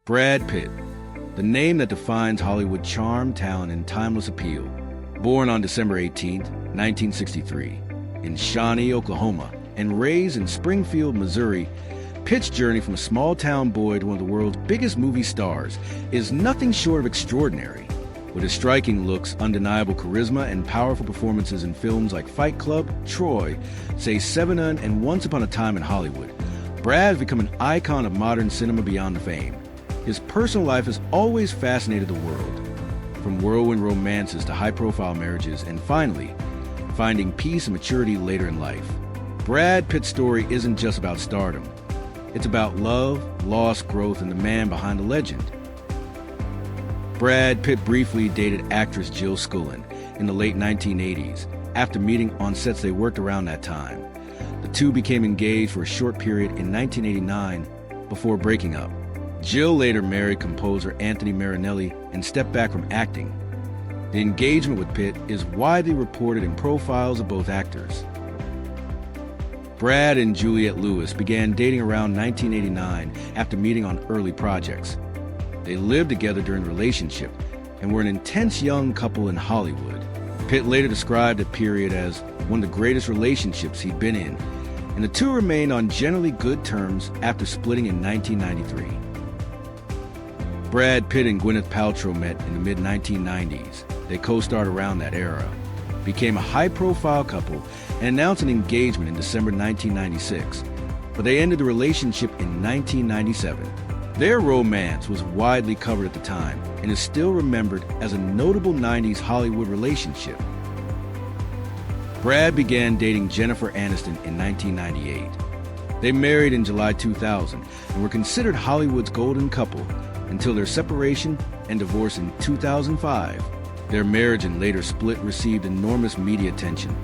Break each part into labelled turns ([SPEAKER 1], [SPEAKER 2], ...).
[SPEAKER 1] Brad Pitt, the name that defines Hollywood charm, talent, and timeless appeal. Born on December 18, 1963, in Shawnee, Oklahoma, and raised in Springfield, Missouri, Pitt's journey from a small-town boy to one of the world's biggest movie stars is nothing short of extraordinary. With his striking looks, undeniable charisma, and powerful performances in films like Fight Club, Troy, Say Seven, and Once Upon a Time in Hollywood, Brad has become an icon of modern cinema beyond the fame. His personal life has always fascinated the world, from whirlwind romances to high-profile marriages, and finally, finding peace and maturity later in life. Brad Pitt's story isn't just about stardom. It's about love, loss, growth, and the man behind the legend. Brad Pitt briefly dated actress Jill Scullin in the late 1980s. After meeting on sets they worked around that time, the two became engaged for a short period in 1989 before breaking up. Jill later married composer Anthony Marinelli and stepped back from acting. The engagement with Pitt is widely reported in profiles of both actors. Brad and Juliette Lewis began dating around 1989 after meeting on early projects. They lived together during the relationship and were an intense young couple in Hollywood. Pitt later described the period as one of the greatest relationships he'd been in, and the two remained on generally good terms after splitting in 1993. Brad Pitt and Gwyneth Paltrow met in the mid-1990s. They co-starred around that era, became a high-profile couple, and announced an engagement in December 1996, but they ended the relationship in 1997. Their romance was widely covered at the time and is still remembered as a notable 90s Hollywood relationship. Brad began dating Jennifer Aniston in 1998. They married in July 2000 and were considered Hollywood's golden couple until their separation and divorce in 2005. Their marriage and later split received enormous media attention,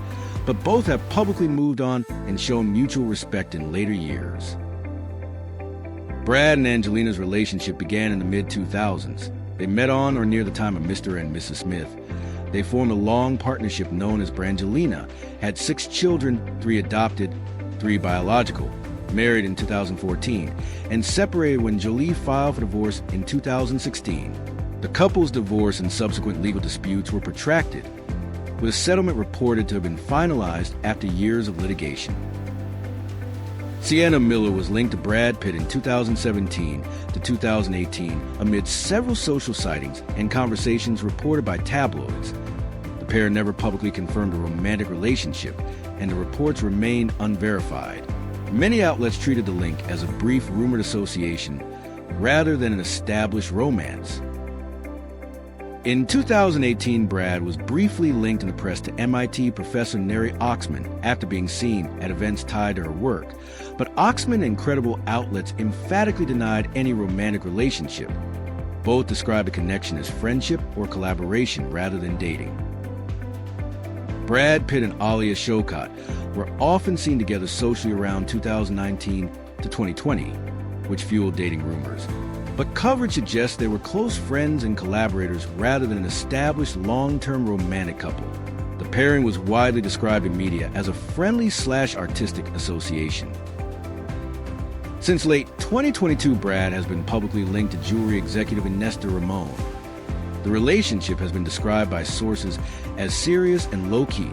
[SPEAKER 1] but both have publicly moved on and shown mutual respect in later years. Brad and Angelina's relationship began in the mid-2000s. They met on or near the time of Mr. and Mrs. Smith. They formed a long partnership known as Brangelina, had 6 children, 3 adopted, 3 biological, married in 2014, and separated when Jolie filed for divorce in 2016. The couple's divorce and subsequent legal disputes were protracted, with a settlement reported to have been finalized after years of litigation. Sienna Miller was linked to Brad Pitt in 2017 to 2018 amid several social sightings and conversations reported by tabloids. The pair never publicly confirmed a romantic relationship, and the reports remained unverified. Many outlets treated the link as a brief rumored association rather than an established romance. In 2018, Brad was briefly linked in the press to MIT professor Neri Oxman after being seen at events tied to her work, but Oxman and credible outlets emphatically denied any romantic relationship. Both described the connection as friendship or collaboration rather than dating. Brad Pitt and Alia Shawkat were often seen together socially around 2019 to 2020, which fueled dating rumors. But coverage suggests they were close friends and collaborators rather than an established long-term romantic couple. The pairing was widely described in media as a friendly/artistic association. Since late 2022, Brad has been publicly linked to jewelry executive Nesta Ramon. The relationship has been described by sources as serious and low-key,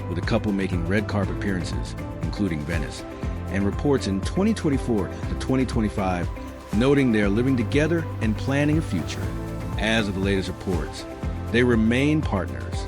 [SPEAKER 1] with the couple making red carpet appearances, including Venice, and reports in 2024 to 2025 noting they are living together and planning a future. As of the latest reports, they remain partners.